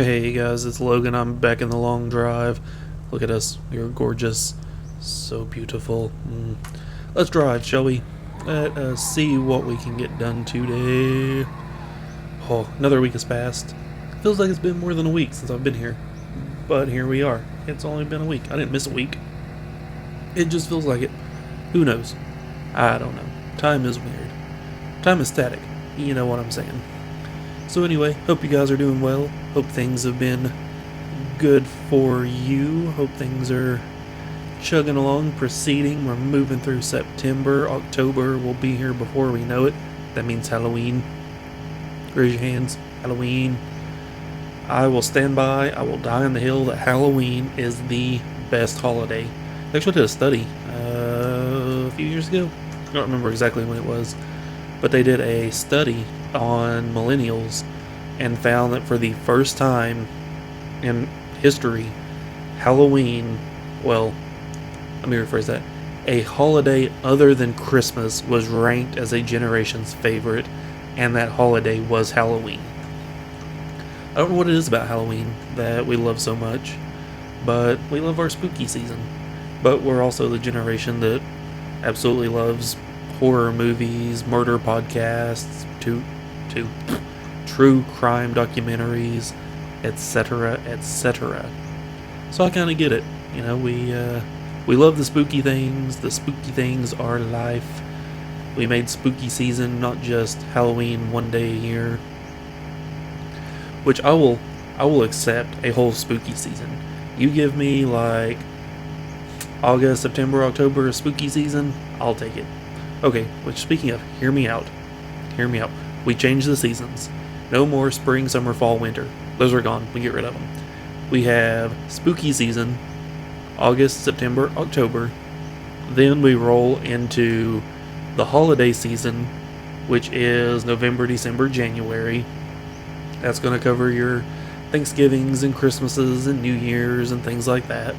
Hey guys, it's Logan. I'm back in the long drive. Look at us. You're gorgeous. So beautiful. Let's drive, shall we? Let us see what we can get done today. Oh, another week has passed. Feels like it's been more than a week since I've been here. But here we are. It's only been a week. I didn't miss a week. It just feels like it. Who knows? I don't know. Time is weird. Time is static. You know what I'm saying. So anyway, hope you guys are doing well. Hope things have been good for you. Hope things are chugging along, proceeding. We're moving through September. October will be here before we know it. That means Halloween. Raise your hands. Halloween. I will stand by. I will die on the hill that Halloween is the best holiday. I actually did a study a few years ago. I don't remember exactly when it was. But they did a study on millennials and found that for the first time in history, Halloween, well, let me rephrase that, a holiday other than Christmas was ranked as a generation's favorite, and that holiday was Halloween. I don't know what it is about Halloween that we love so much, but we love our spooky season. But we're also the generation that absolutely loves horror movies, murder podcasts, true crime documentaries, etc., etc. So I kind of get it. You know, we love the spooky things. The spooky things are life. We made spooky season not just Halloween one day a year, which I will accept a whole spooky season. You give me like August, September, October spooky season, I'll take it. Okay, which speaking of, hear me out. We changed the seasons. No more spring, summer, fall, winter. Those are gone. We get rid of them. We have spooky season, August, September, October. Then we roll into the holiday season, which is November, December, January. That's going to cover your Thanksgivings and Christmases and New Year's and things like that.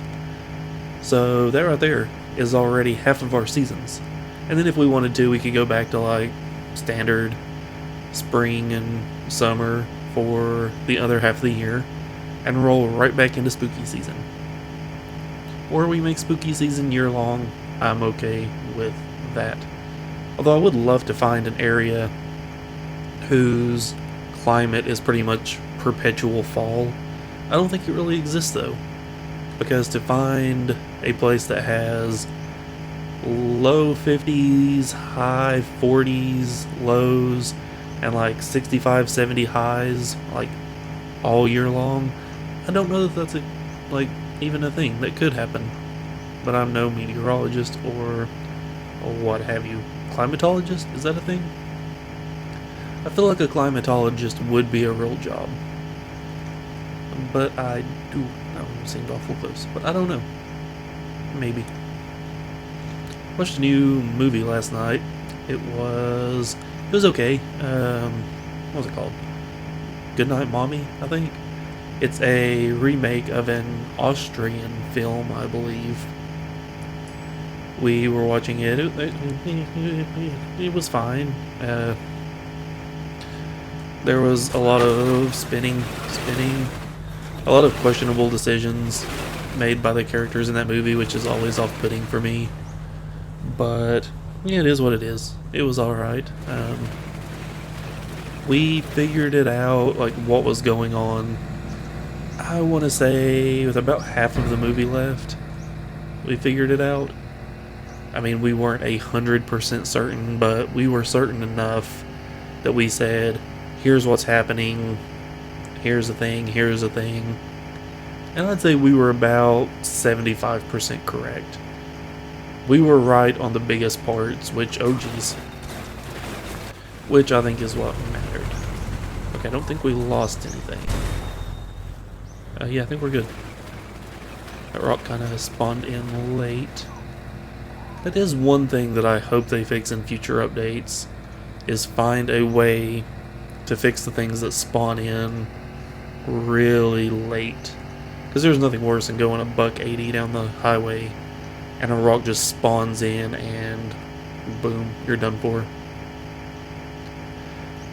So that right there is already half of our seasons. And then if we wanted to, we could go back to like standard spring and summer for the other half of the year and roll right back into spooky season. Or we make spooky season year long. I'm okay with that. Although I would love to find an area whose climate is pretty much perpetual fall. I don't think it really exists though. Because to find a place that has low 50s, high 40s lows, and like 65, 70 highs, like all year long, I don't know that that's even a thing that could happen. But I'm no meteorologist or what have you. Climatologist? Is that a thing? I feel like a climatologist would be a real job. But I do. That one seemed awful close. But I don't know. Maybe. Watched a new movie last night. It was okay. What was it called? Goodnight Mommy, I think. It's a remake of an Austrian film, I believe. We were watching it. It was fine. There was a lot of spinning, a lot of questionable decisions made by the characters in that movie, which is always off-putting for me. But yeah, it is what it is. It was alright. We figured it out, like what was going on. I want to say with about half of the movie left, we figured it out. I mean, we weren't 100% certain, but we were certain enough that we said, here's what's happening, here's the thing, here's the thing. And I'd say we were about 75% correct. We were right on the biggest parts, which I think is what mattered. Okay, I don't think we lost anything. Yeah, I think we're good. That rock kind of spawned in late. That is one thing that I hope they fix in future updates, is find a way to fix the things that spawn in really late. Because there's nothing worse than going a buck 80 down the highway and a rock just spawns in and boom, you're done for.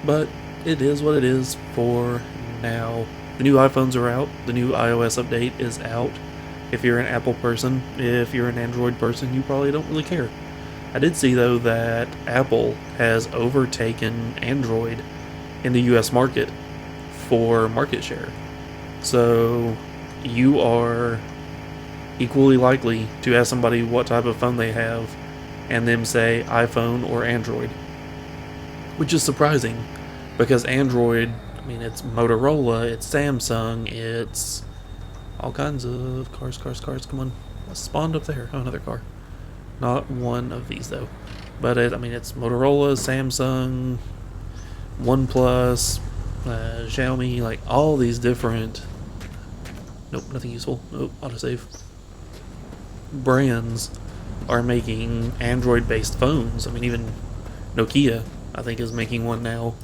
But it is what it is for now. The new iPhones are out. The new iOS update is out. If you're an Apple person, if you're an Android person, you probably don't really care. I did see, though, that Apple has overtaken Android in the US market for market share. So you are equally likely to ask somebody what type of phone they have and them say iPhone or Android, which is surprising because Android, I mean, it's Motorola, it's Samsung, it's all kinds of cars. Come on, what's spawned up there? Oh, another car. Not one of these though, but it's Motorola, Samsung, OnePlus, Xiaomi, like all these different. Nope, nothing useful. Nope, autosave. Brands are making Android-based phones. I mean, even Nokia, I think, is making one now,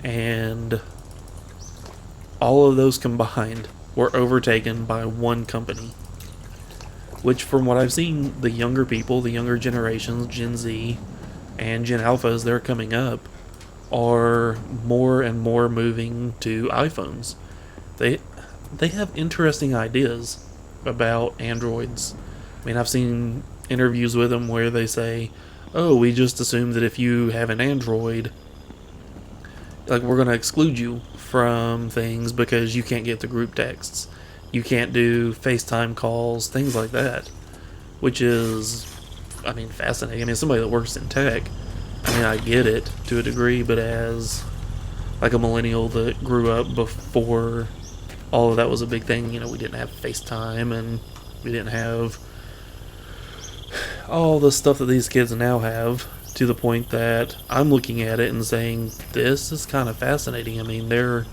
and all of those combined were overtaken by one company. Which, from what I've seen, the younger people, the younger generations, Gen Z and Gen Alpha as they're coming up, are more and more moving to iPhones. They have interesting ideas about Androids. I mean, I've seen interviews with them where they say, oh, we just assume that if you have an Android, like, we're going to exclude you from things because you can't get the group texts. You can't do FaceTime calls, things like that. Which is, I mean, fascinating. I mean, somebody that works in tech, I mean, I get it to a degree, but as like a millennial that grew up before all of that was a big thing, we didn't have FaceTime and we didn't have all the stuff that these kids now have, to the point that I'm looking at it and saying, this is kind of fascinating. I mean, they're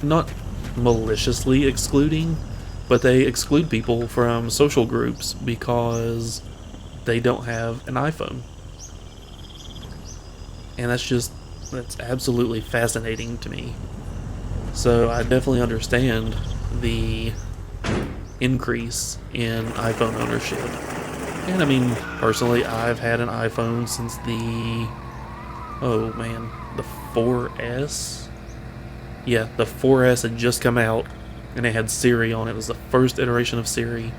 not maliciously excluding, but they exclude people from social groups because they don't have an iPhone. And that's absolutely fascinating to me. So I definitely understand the increase in iPhone ownership. And I mean, personally, I've had an iPhone since the 4S. Yeah, the 4S had just come out, and it had Siri on it. It was the first iteration of Siri.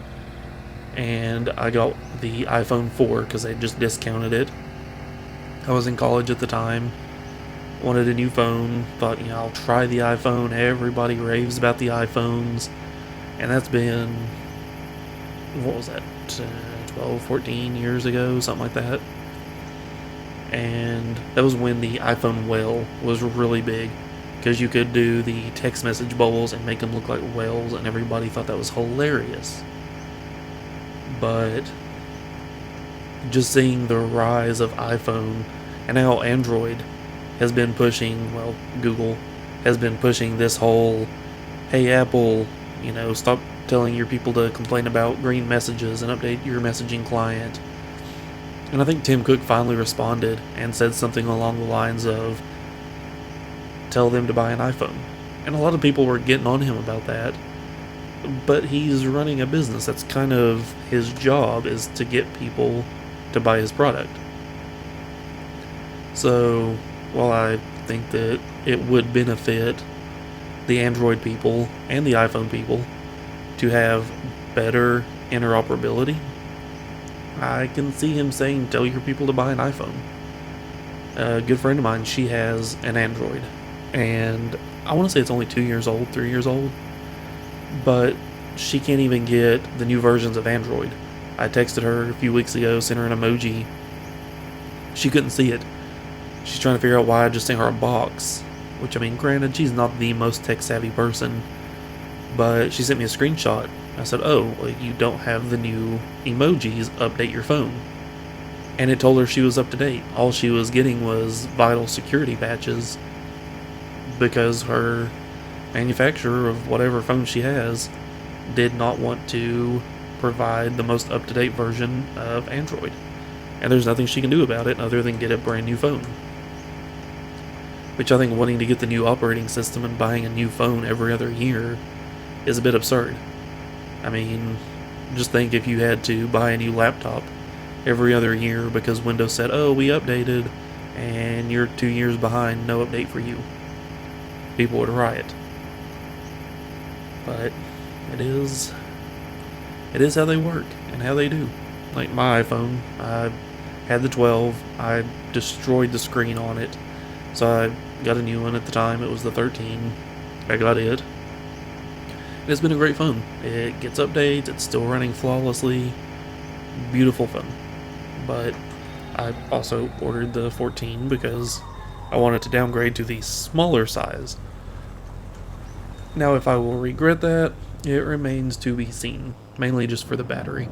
And I got the iPhone 4 because they just discounted it. I was in college at the time, wanted a new phone, thought, I'll try the iPhone. Everybody raves about the iPhones. And that's been, what was that, 12, 14 years ago, something like that. And that was when the iPhone whale was really big, because you could do the text message bubbles and make them look like whales, and everybody thought that was hilarious. But just seeing the rise of iPhone, and now Android has been pushing, Google has been pushing this whole, hey Apple, stop telling your people to complain about green messages and update your messaging client. And I think Tim Cook finally responded and said something along the lines of, tell them to buy an iPhone. And a lot of people were getting on him about that. But he's running a business. That's kind of his job, is to get people to buy his product. So, while I think that it would benefit the Android people and the iPhone people to have better interoperability, I can see him saying, tell your people to buy an iPhone. A good friend of mine, she has an Android, and I want to say it's only 2 years old, 3 years old, but she can't even get the new versions of Android. I texted her a few weeks ago, sent her an emoji. She couldn't see it. She's trying to figure out why I just sent her a box, which, I mean, granted, she's not the most tech-savvy person, but she sent me a screenshot. I said, oh, well, you don't have the new emojis, update your phone. And it told her she was up to date. All she was getting was vital security patches because her manufacturer of whatever phone she has did not want to provide the most up-to-date version of Android. And there's nothing she can do about it other than get a brand new phone. Which I think wanting to get the new operating system and buying a new phone every other year is a bit absurd. I mean, just think if you had to buy a new laptop every other year because Windows said, oh, we updated, and you're 2 years behind, no update for you. People would riot. but it is how they work and how they do. Like my iPhone, I had the 12, I destroyed the screen on it, so I got a new one at the time. It was the 13. I got it. It's been a great phone. It gets updates, it's still running flawlessly. Beautiful phone. But I also ordered the 14 because I wanted to downgrade to the smaller size. Now, if I will regret that, it remains to be seen, mainly just for the battery.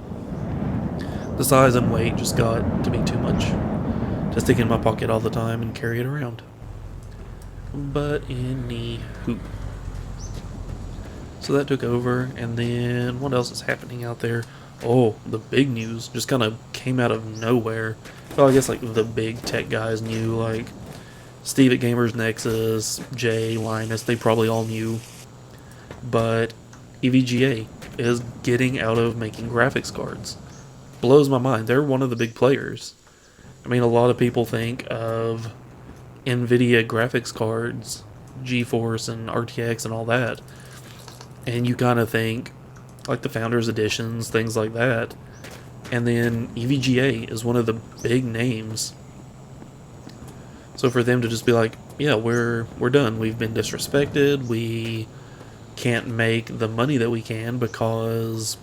The size and weight just got to be too much to stick in my pocket all the time and carry it around. But anywho. So that took over, and then what else is happening out there? Oh, the big news just kind of came out of nowhere. Well, I guess like the big tech guys knew, like Steve at Gamers Nexus, Jay, Linus, they probably all knew. But EVGA is getting out of making graphics cards. Blows my mind. They're one of the big players. I mean, a lot of people think of Nvidia graphics cards, GeForce and RTX and all that, and you kind of think like the Founders Editions, things like that. And then EVGA is one of the big names. So for them to just be like, yeah, we're done. We've been disrespected. We can't make the money that we can because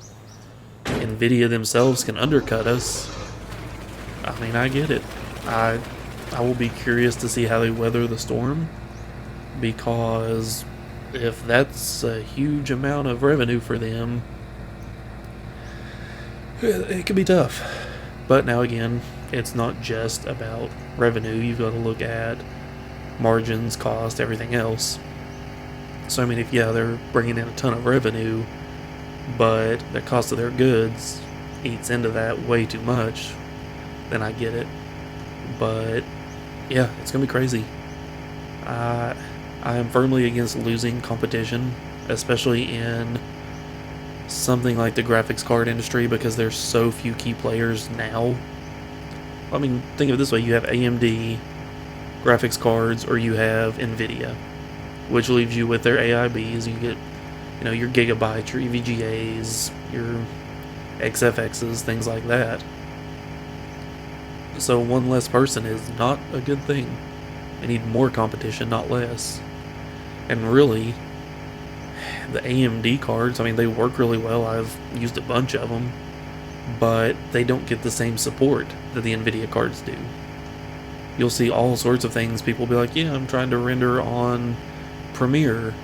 Nvidia themselves can undercut us. I mean, I get it. I will be curious to see how they weather the storm, because if that's a huge amount of revenue for them, it could be tough. But now again, it's not just about revenue. You've got to look at margins, cost, everything else. So I mean, if they're bringing in a ton of revenue, but the cost of their goods eats into that way too much, then I get it. But yeah, it's gonna be crazy. I am firmly against losing competition, especially in something like the graphics card industry, because there's so few key players now. I mean, think of it this way: you have AMD graphics cards, or you have Nvidia, which leaves you with their AIBs. You get, your Gigabytes, your EVGAs, your XFXs, things like that. So one less person is not a good thing. We need more competition, not less. And really, the AMD cards, I mean, they work really well. I've used a bunch of them, but they don't get the same support that the Nvidia cards do. You'll see all sorts of things. People will be like, yeah, I'm trying to render on Premiere,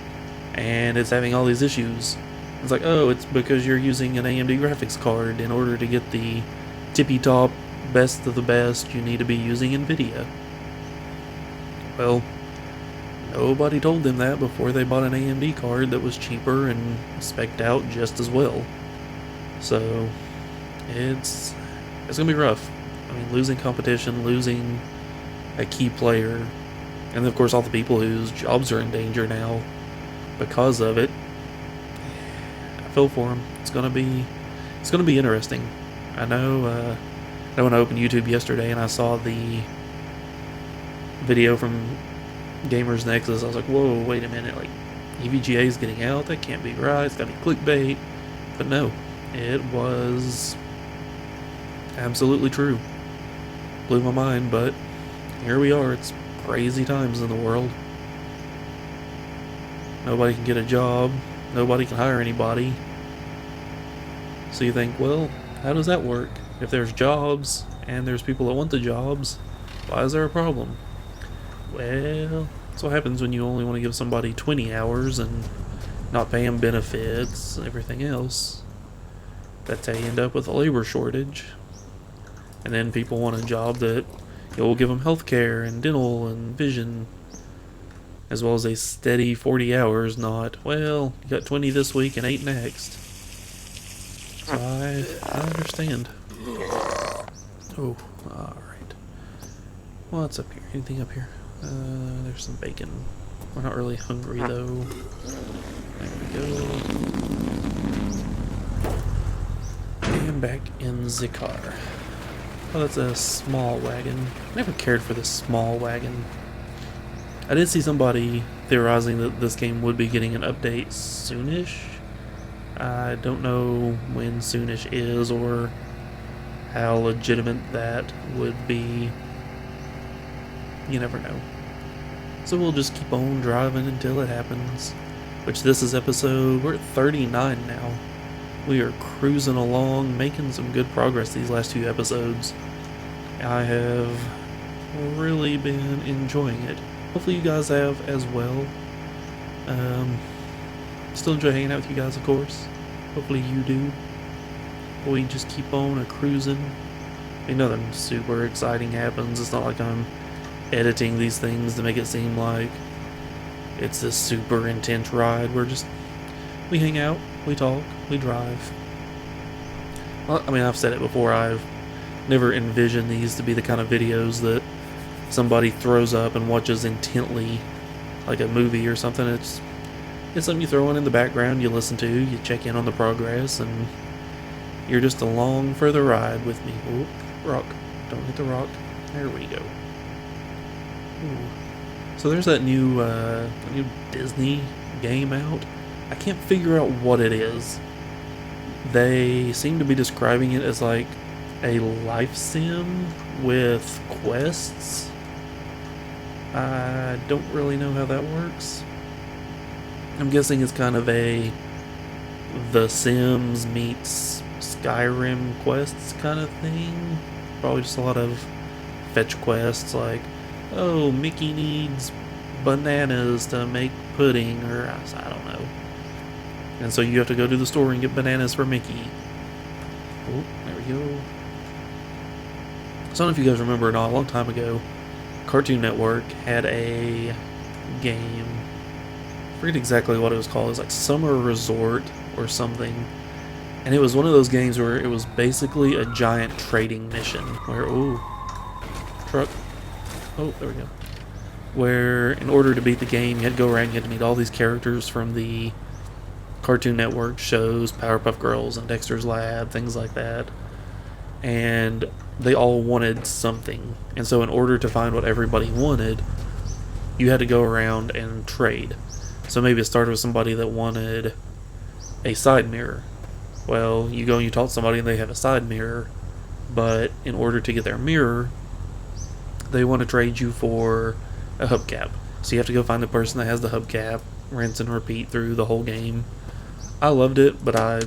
and it's having all these issues. It's like, oh, it's because you're using an AMD graphics card. In order to get the tippy-top best of the best, you need to be using Nvidia. Well, nobody told them that before they bought an AMD card that was cheaper and spec'd out just as well. So it's gonna be rough. I mean, losing competition, losing a key player, and of course all the people whose jobs are in danger now because of it. I feel for them. It's gonna be interesting. I know. When I opened YouTube yesterday and I saw the video from Gamers Nexus, I was like, whoa, wait a minute, like, EVGA is getting out? That can't be right, it's gotta be clickbait. But no, it was absolutely true. Blew my mind, but here we are. It's crazy times in the world. Nobody can get a job, nobody can hire anybody. So you think, well, how does that work? If there's jobs, and there's people that want the jobs, why is there a problem? Well, that's what happens when you only want to give somebody 20 hours and not pay them benefits and everything else. That's how you end up with a labor shortage. And then people want a job that will give them healthcare and dental and vision, as well as a steady 40 hours, not, well, you got 20 this week and 8 next. So I understand. Oh, alright. What's up here? Anything up here? There's some bacon. We're not really hungry, though. There we go. And back in the car. Oh, that's a small wagon. Never cared for this small wagon. I did see somebody theorizing that this game would be getting an update soonish. I don't know when soonish is or how legitimate that would be. You never know. So we'll just keep on driving until it happens. Which we're at 39 now. We are cruising along, making some good progress these last 2 episodes. I have really been enjoying it. Hopefully you guys have as well. Still enjoy hanging out with you guys, of course. Hopefully you do. We just keep on cruising. I mean, nothing super exciting happens. It's not like I'm editing these things to make it seem like it's this super intense ride. We hang out, we talk, we drive. Well, I mean, I've said it before, I've never envisioned these to be the kind of videos that somebody throws up and watches intently, like a movie or something. It's something you throw on in the background, you listen to, you check in on the progress, and you're just along for the ride with me. Oop, rock. Don't hit the rock. There we go. Ooh. So there's that new Disney game out. I can't figure out what it is. They seem to be describing it as like a life sim with quests. I don't really know how that works. I'm guessing it's kind of a The Sims meets Skyrim quests kind of thing. Probably just a lot of fetch quests like, oh, Mickey needs bananas to make pudding, or I don't know. And so you have to go to the store and get bananas for Mickey. Oh, there we go. So I don't know if you guys remember, not a long time ago, Cartoon Network had a game. I forget exactly what it was called. It was like Summer Resort or something. And it was one of those games where it was basically a giant trading mission. Where, ooh, truck. Oh, there we go. Where in order to beat the game, you had to go around, you had to meet all these characters from the Cartoon Network shows, Powerpuff Girls and Dexter's Lab, things like that. And they all wanted something. And so in order to find what everybody wanted, you had to go around and trade. So maybe it started with somebody that wanted a side mirror. Well, you go and you talk to somebody and they have a side mirror, but in order to get their mirror, they want to trade you for a hubcap. So you have to go find the person that has the hubcap, rinse and repeat through the whole game. I loved it, but I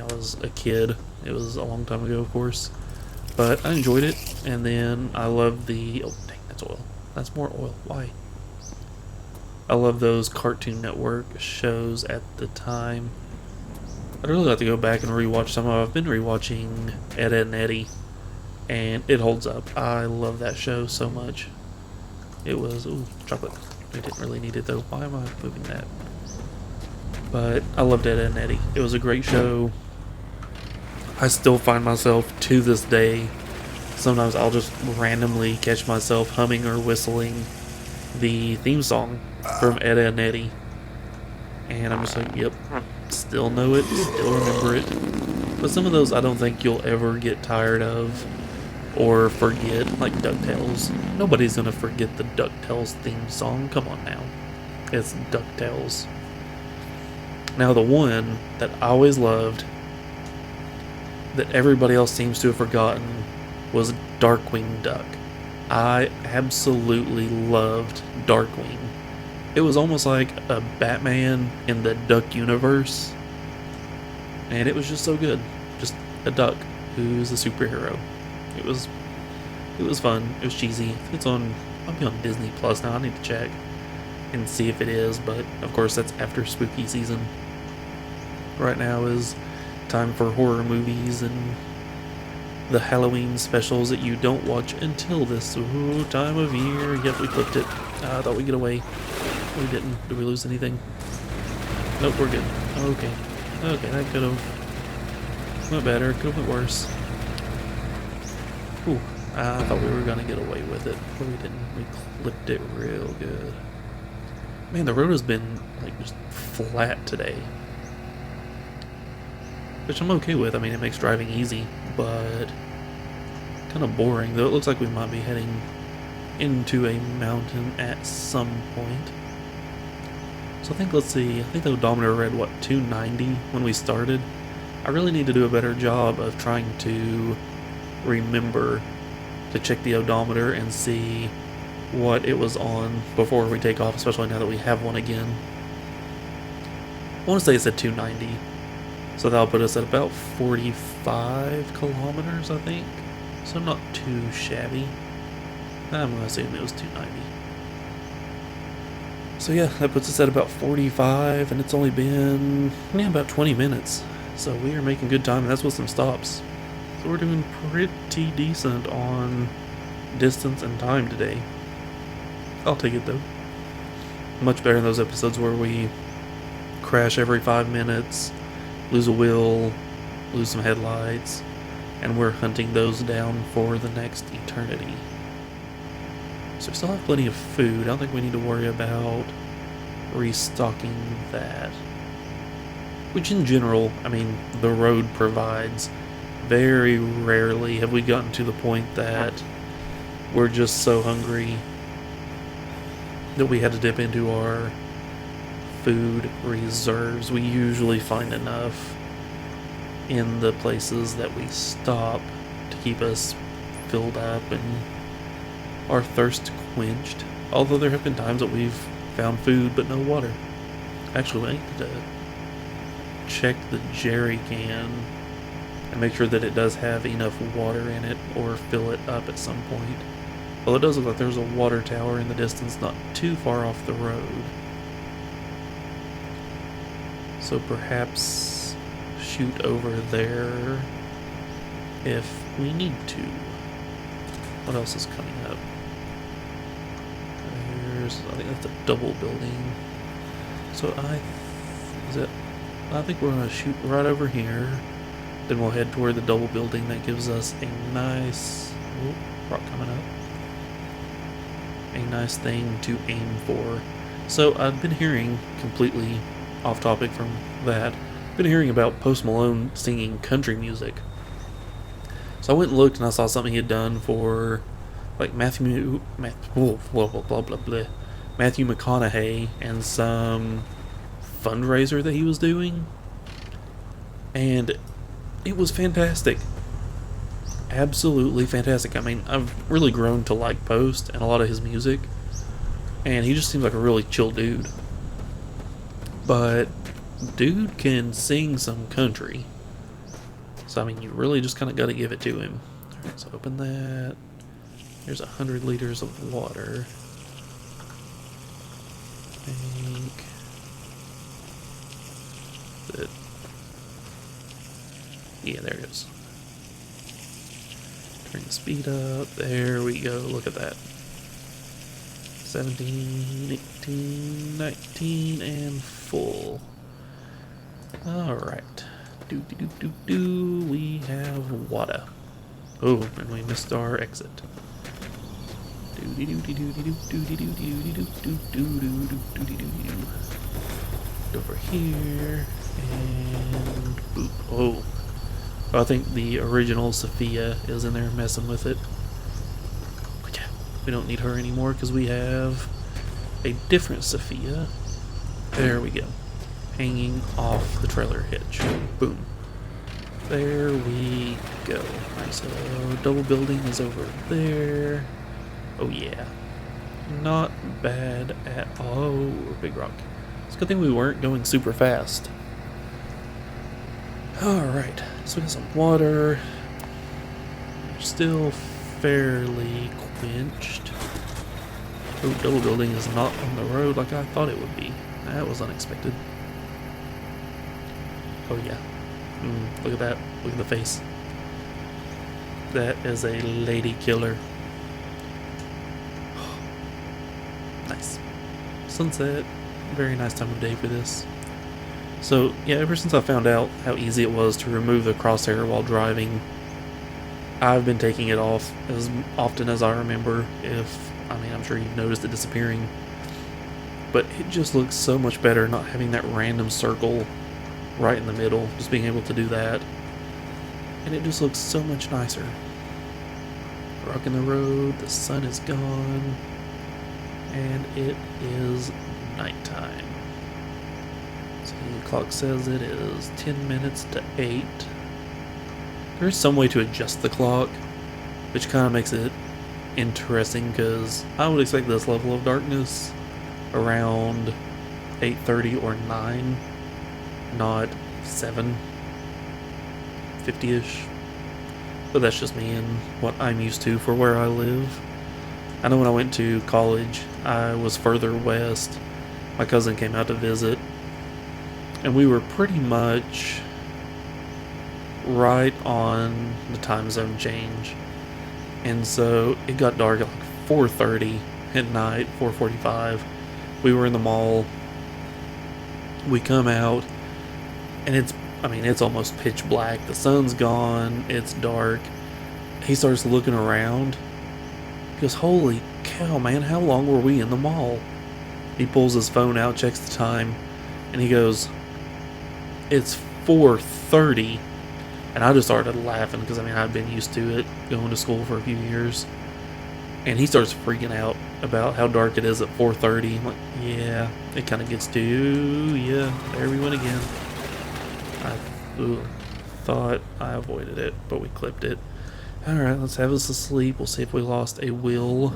was a kid. It was a long time ago, of course. But I enjoyed it, and then I loved the... Oh, dang, that's oil. That's more oil. Why? I love those Cartoon Network shows at the time. I'd really like to go back and rewatch some of them. I've been rewatching Ed, Edd n Eddy, and it holds up. I love that show so much. It was... Ooh, chocolate. I didn't really need it, though. Why am I moving that? But I loved Ed, Edd n Eddy. It was a great show. I still find myself, to this day, sometimes I'll just randomly catch myself humming or whistling the theme song from Ed, Edd n Eddy. And I'm just like, yep, still know it, still remember it. But some of those I don't think you'll ever get tired of or forget, like DuckTales. Nobody's gonna forget the DuckTales theme song. Come on now. It's DuckTales. Now the one that I always loved, that everybody else seems to have forgotten, was Darkwing Duck. I absolutely loved Darkwing. It was almost like a Batman in the Duck universe, and it was just so good. Just a duck who's a superhero. It was fun. It was cheesy. It's on. I'll be on Disney Plus now. I need to check and see if it is, but of course that's after spooky season. Right now is time for horror movies and the Halloween specials that you don't watch until this time of year. Yep, we clipped it. I thought we'd get away. We didn't. Did we lose anything? Nope, we're good. Okay. Okay, that could have went better. Could have went worse. Ooh, I thought we were going to get away with it, but we didn't. We clipped it real good. Man, the road has been, like, just flat today. Which I'm okay with. I mean, it makes driving easy, but kind of boring, though it looks like we might be heading into a mountain at some point. So So I think, let's see, I think the odometer read, what, 290 when we started? I really need to do a better job of trying to remember to check the odometer and see what it was on before we take off, especially now that we have one again. I want to say it said 290, so that'll put us at about 45 kilometers, I think. So not too shabby. I'm going to assume it was 290. So yeah, that puts us at about 45, and it's only been, about 20 minutes. So we are making good time, and that's with some stops. So we're doing pretty decent on distance and time today. I'll take it though. Much better than those episodes where we crash every 5 minutes, lose a wheel, lose some headlights, and we're hunting those down for the next eternity. So we still have plenty of food. I don't think we need to worry about restocking that. Which in general, I mean, the road provides. Very rarely have we gotten to the point that we're just so hungry that we had to dip into our food reserves. We usually find enough in the places that we stop to keep us filled up and our thirst quenched. Although there have been times that we've found food but no water. Actually, I need to check the jerry can and make sure that it does have enough water in it, or fill it up at some point. Well, it does look like there's a water tower in the distance not too far off the road. So perhaps shoot over there if we need to. What else is coming up? I think that's a double building. So I think we're going to shoot right over here. Then we'll head toward the double building. That gives us a nice rock coming up. A nice thing to aim for. So I've been hearing, completely off topic from that, been hearing about Post Malone singing country music. So I went and looked and I saw something he had done for like Matthew McConaughey and some fundraiser that he was doing. And it was fantastic. Absolutely fantastic. I mean, I've really grown to like Post and a lot of his music, and he just seems like a really chill dude. But dude can sing some country. So I mean, you really just kind of got to give it to him. Alright, so open that. There's 100 liters of water. I think that, yeah, there it goes. Turn the speed up. There we go. Look at that. 17, 18, 19, and full. Alright. We have water. Oh, and we missed our exit. Over here. And boop. Oh. I think the original Sophia is in there messing with it. But yeah, we don't need her anymore because we have a different Sophia. There we go. Hanging off the trailer hitch. Boom. There we go. Alright, so double building is over there. Oh yeah. Not bad at all. Oh, big rock. It's a good thing we weren't going super fast. Alright, so we got some water. We're still fairly quenched. Oh, double building is not on the road like I thought it would be. That was unexpected. Oh yeah. Look at that. Look at the face. That is a lady killer. Nice. Sunset. Very nice time of day for this. So, yeah, ever since I found out how easy it was to remove the crosshair while driving, I've been taking it off as often as I remember. I'm sure you've noticed it disappearing. But it just looks so much better not having that random circle right in the middle, just being able to do that. And it just looks so much nicer. Rocking the road, the sun is gone, and it is nighttime. The clock says it is 10 minutes to 8. There's some way to adjust the clock, which kind of makes it interesting because I would expect this level of darkness around 8:30 or 9, not 7:50ish. But that's just me and what I'm used to for where I live. I know when I went to college, I was further west. My cousin came out to visit, and we were pretty much right on the time zone change. And so it got dark at like 4:30 at night, 4:45. We were in the mall. We come out, and it's almost pitch black. The sun's gone. It's dark. He starts looking around. He goes, "Holy cow, man, how long were we in the mall?" He pulls his phone out, checks the time, and he goes, "It's 4:30. And I just started laughing because, I've been used to it, going to school for a few years. And he starts freaking out about how dark it is at 4:30. I'm like, yeah, it kind of gets to you. Yeah, there we went again. I thought I avoided it, but we clipped it. Alright, let's have us asleep. We'll see if we lost a will.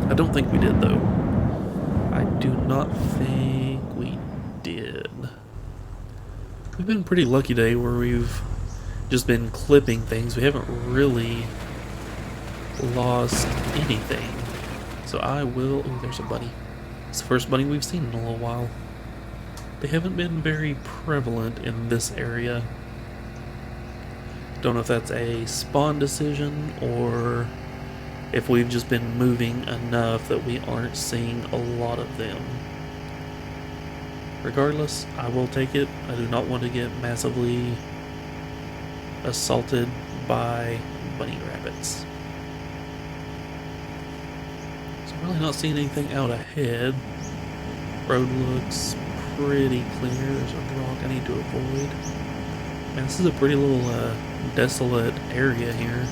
I don't think we did, though. I do not think we did. We've been pretty lucky today where we've just been clipping things. We haven't really lost anything. So I will... Oh, there's a bunny. It's the first bunny we've seen in a little while. They haven't been very prevalent in this area. Don't know if that's a spawn decision or if we've just been moving enough that we aren't seeing a lot of them. Regardless, I will take it. I do not want to get massively assaulted by bunny rabbits. So I'm really not seeing anything out ahead. Road looks pretty clear. There's a rock I need to avoid. Man, this is a pretty little desolate area here.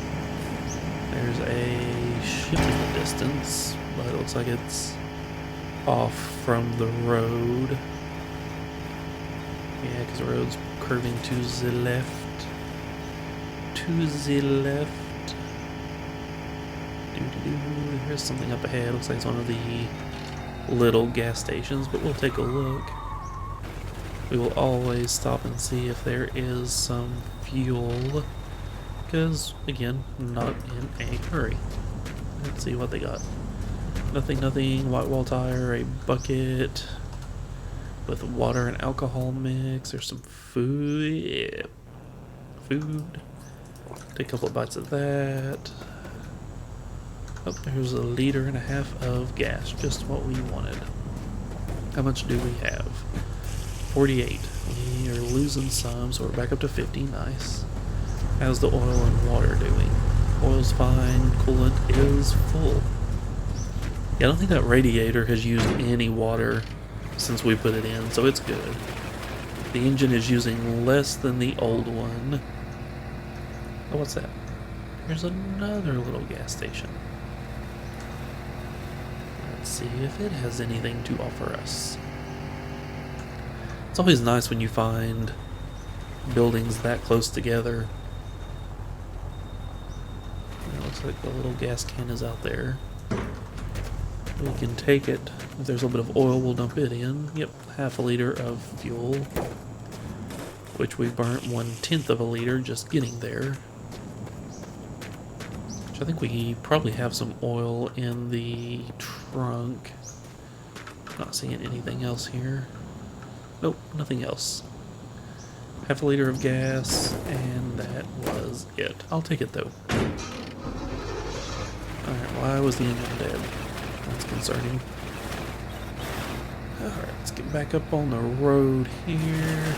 There's a ship in the distance, but it looks like it's off from the road. Yeah, because the road's curving to the left. To the left. Here's something up ahead. Looks like it's one of the little gas stations, but we'll take a look. We will always stop and see if there is some fuel. Because, again, not in a hurry. Let's see what they got. Nothing. White wall tire, a bucket with water and alcohol mix. There's some food. Yeah. Food. Take a couple of bites of that. Oh, there's 1.5 liters of gas. Just what we wanted. How much do we have? 48. We are losing some, so we're back up to 50. Nice. How's the oil and water doing? Oil's fine. Coolant is full. Yeah, I don't think that radiator has used any water since we put it in, so it's good. The engine is using less than the old one. Oh, what's that? There's another little gas station. Let's see if it has anything to offer us. It's always nice when you find buildings that close together. It looks like the little gas can is out there. We can take it. If there's a little bit of oil, we'll dump it in. Yep, 0.5 liter of fuel, which we burnt 1/10 of a liter just getting there. Which I think we probably have some oil in the trunk. Not seeing anything else here. Nope, nothing else. 0.5 liter of gas, and that was it. I'll take it though. Alright, why was the engine dead? That's concerning. Alright, let's get back up on the road here.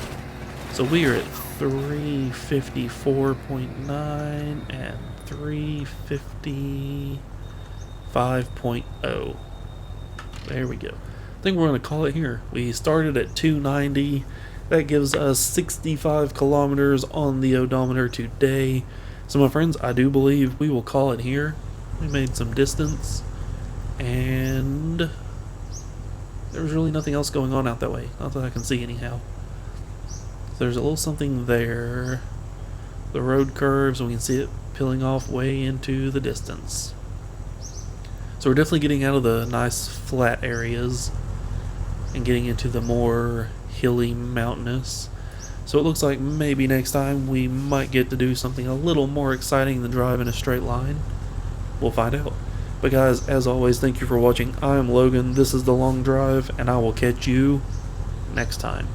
So we are at 354.9 and 355.0. There we go. I think we're going to call it here. We started at 290. That gives us 65 kilometers on the odometer today. So my friends, I do believe we will call it here. We made some distance. And There's really nothing else going on out that way. Not that I can see anyhow. There's a little something there. The road curves, and we can see it peeling off way into the distance. So we're definitely getting out of the nice flat areas and getting into the more hilly, mountainous. So it looks like maybe next time we might get to do something a little more exciting than drive in a straight line. We'll find out. But guys, as always, thank you for watching. I'm Logan, this is The Long Drive, and I will catch you next time.